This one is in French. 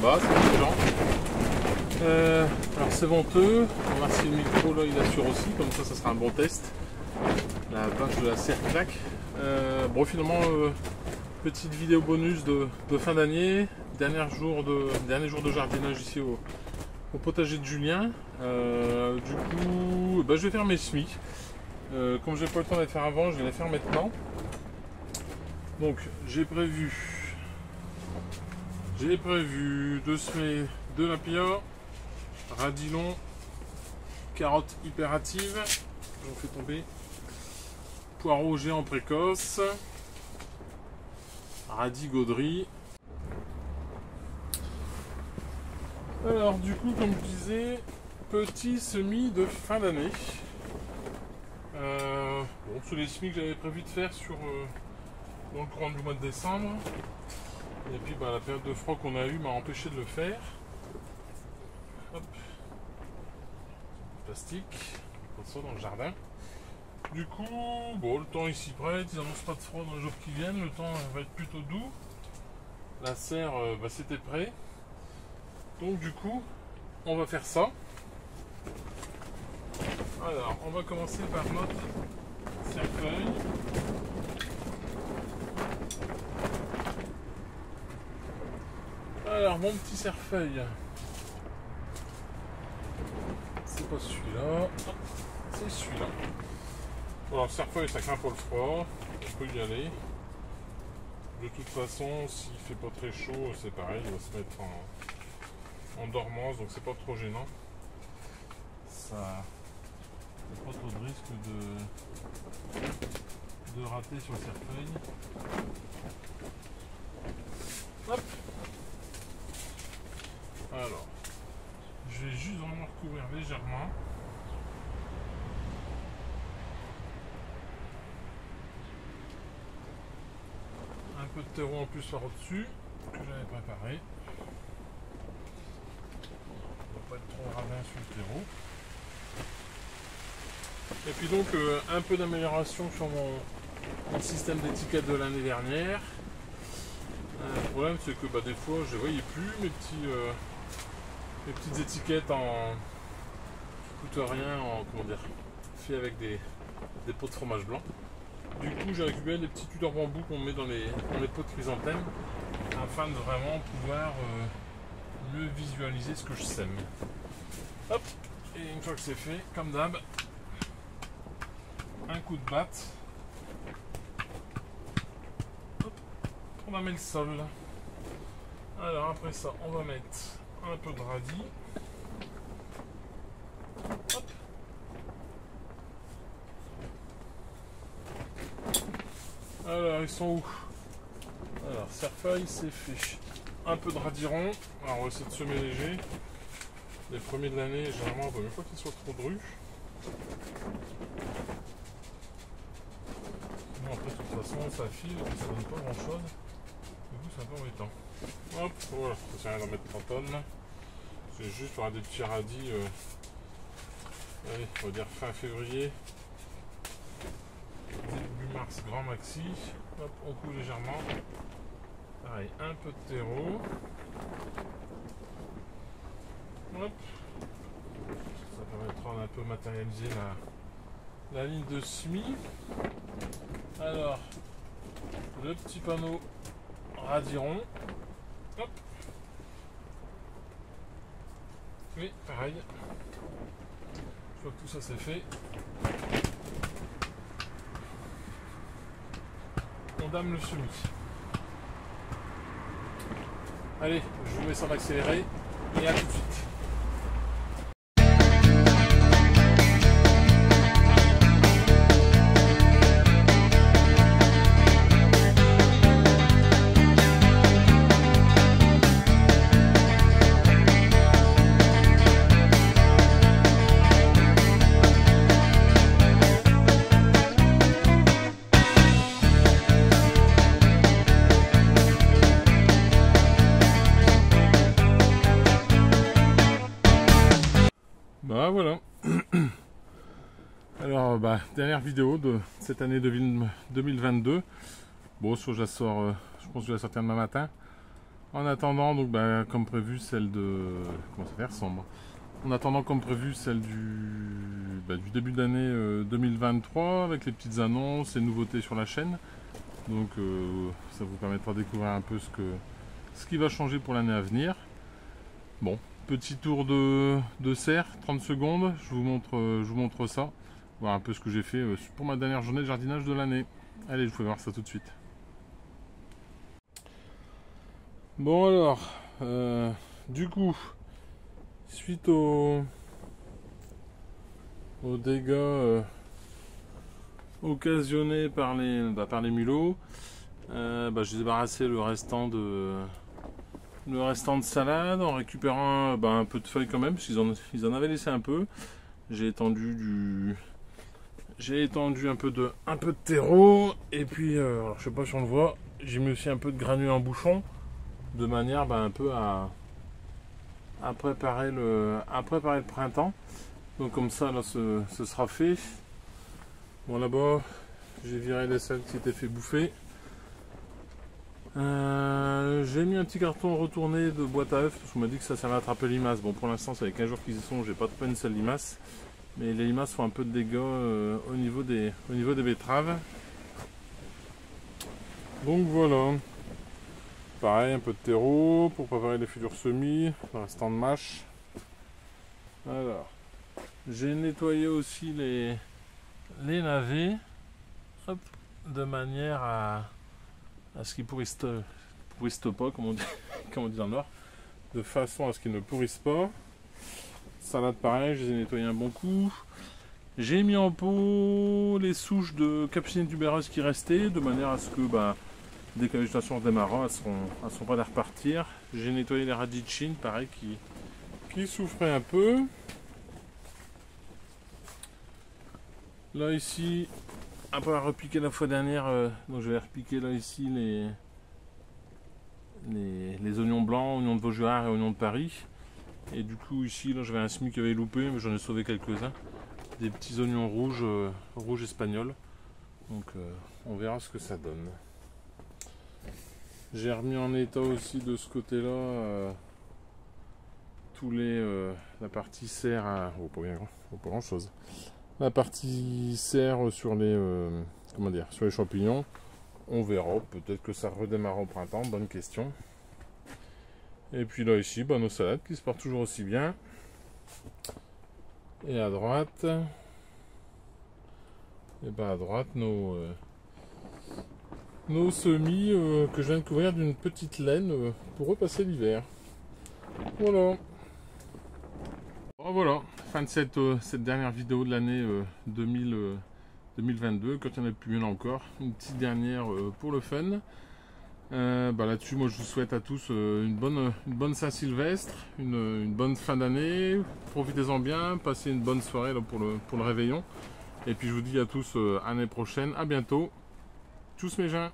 bas, c'est excellent. Alors c'est venteux, on va voir si le micro là il assure aussi, comme ça sera un bon test. La vache de la serre claque. Bon finalement, petite vidéo bonus de fin d'année, dernier jour de jardinage ici au potager de Julien. Du coup, je vais faire mes semis. Comme j'ai pas le temps de les faire avant, je vais les faire maintenant. Donc j'ai prévu de semer de lapia, radis long, carottes hyperactives, j'en fais tomber, poireaux géants précoces, radis gaudry. Alors du coup, comme je disais, petit semis de fin d'année. Bon, c'est les semis que j'avais prévu de faire dans le courant du mois de décembre. Et puis la période de froid qu'on a eu m'a empêché de le faire. Hop. Plastique, comme ça dans le jardin. Du coup, bon, le temps est ici prête, ils n'annoncent pas de froid dans les jours qui viennent, le temps va être plutôt doux. La serre, c'était prêt. Donc du coup, on va faire ça. Alors, on va commencer par notre cercueil. Alors, mon petit cerfeuil, c'est pas celui-là, c'est celui-là. Alors, le cerfeuil, ça craint pas le froid, on peut y aller. De toute façon, s'il fait pas très chaud, c'est pareil, il va se mettre en dormance, donc c'est pas trop gênant. Ça, il n'y a pas trop de risque de rater sur le cerfeuil. Hop. Alors, je vais juste vraiment recouvrir légèrement. Un peu de terreau en plus par au-dessus que j'avais préparé. On ne va pas être trop radin sur le terreau. Et puis donc un peu d'amélioration sur mon système d'étiquette de l'année dernière. Le problème c'est que des fois je ne voyais plus mes petites étiquettes qui coûtent rien, fait avec des pots de fromage blanc. Du coup j'ai récupéré des petits tuteurs bambou qu'on met dans les pots de chrysanthème afin de vraiment pouvoir mieux visualiser ce que je sème. Hop, et une fois que c'est fait, comme d'hab, un coup de batte. Hop, on va mettre le sol. Alors après ça, on va mettre un peu de radis. Hop. Alors ils sont où? Alors cerfeuil c'est fait. Un peu de radis rond. Alors on va essayer de semer léger. Les premiers de l'année, généralement, il ne faut pas qu'ils soient trop drus. Bon, après de toute façon ça file et ça donne pas grand chose. Du coup c'est un peu embêtant. Hop, voilà, ça sert à rien d'en mettre 30 tonnes. C'est juste pour des petits radis. Allez, on va dire fin février. Début mars, grand maxi. Hop, on coule légèrement. Pareil, un peu de terreau. Hop. Ça permettra d'un peu matérialiser la ligne de semis. Alors, le petit panneau radis rond. Hop. Oui, pareil. Une fois que tout ça c'est fait, on dame le semis. Allez, je vous mets ça en accéléré et à tout de suite. Voilà. Alors dernière vidéo de cette année 2022. Bon, je la sors, je pense que je vais la sortir demain matin. En attendant, donc, comme prévu, celle de... Comment ça fait ressemble. En attendant, comme prévu, celle du début d'année 2023, avec les petites annonces et nouveautés sur la chaîne. Donc ça vous permettra de découvrir un peu ce qui va changer pour l'année à venir. Bon, petit tour de serre, 30 secondes, je vous montre ça. Voir un peu ce que j'ai fait pour ma dernière journée de jardinage de l'année. Allez, je vous fais voir ça tout de suite. Bon alors, du coup, suite aux dégâts occasionnés par les mulots, j'ai débarrassé le restant de salade en récupérant un peu de feuilles quand même, parce qu'ils en avaient laissé un peu. J'ai étendu un peu de terreau, et puis alors, je sais pas si on le voit, j'ai mis aussi un peu de granule en bouchon, de manière un peu à préparer le printemps. Donc comme ça là ce sera fait. Bon, là-bas j'ai viré les salles qui étaient fait bouffer. J'ai mis un petit carton retourné de boîte à œufs parce qu'on m'a dit que ça servait à attraper les limaces. Bon, pour l'instant ça fait 15 jours qu'ils y sont, j'ai pas trop une seule limace, mais les limaces font un peu de dégâts au niveau des betteraves. Donc voilà. Pareil, un peu de terreau pour préparer les futurs semis, le restant de mâche. Alors, j'ai nettoyé aussi les navets, hop, de manière à ce qu'ils pourrissent pas, comme on dit, comme on dit dans le Nord, de façon à ce qu'ils ne pourrissent pas. Salade pareil, je les ai nettoyés un bon coup. J'ai mis en pot les souches de Capucine tubéreuse qui restaient, de manière à ce que dès que la végétation redémarrera, elles seront prêtes à repartir. J'ai nettoyé les radis de Chine, pareil, qui souffraient un peu. Là ici, après avoir repiqué la fois dernière, donc je vais repiquer là ici les oignons blancs, oignons de Vaugirard et oignons de Paris. Et du coup ici, là j'avais un semis qui avait loupé, mais j'en ai sauvé quelques-uns. Des petits oignons rouges espagnols. Donc on verra ce que ça donne. J'ai remis en état aussi de ce côté-là la partie serre pas grand chose. La partie serre sur sur les champignons. On verra, peut-être que ça redémarre au printemps, bonne question. Et puis là ici, nos salades qui se portent toujours aussi bien. Et à droite, à droite nos semis que je viens de couvrir d'une petite laine pour repasser l'hiver. Voilà. Bon, voilà, fin de cette dernière vidéo de l'année 2022. Quand il n'y en a plus une encore, une petite dernière pour le fun. Là-dessus, moi je vous souhaite à tous une bonne Saint-Sylvestre, une bonne fin d'année. Profitez-en bien, passez une bonne soirée là, pour le réveillon. Et puis je vous dis à tous à l'année prochaine, à bientôt. Tchuss mes gens.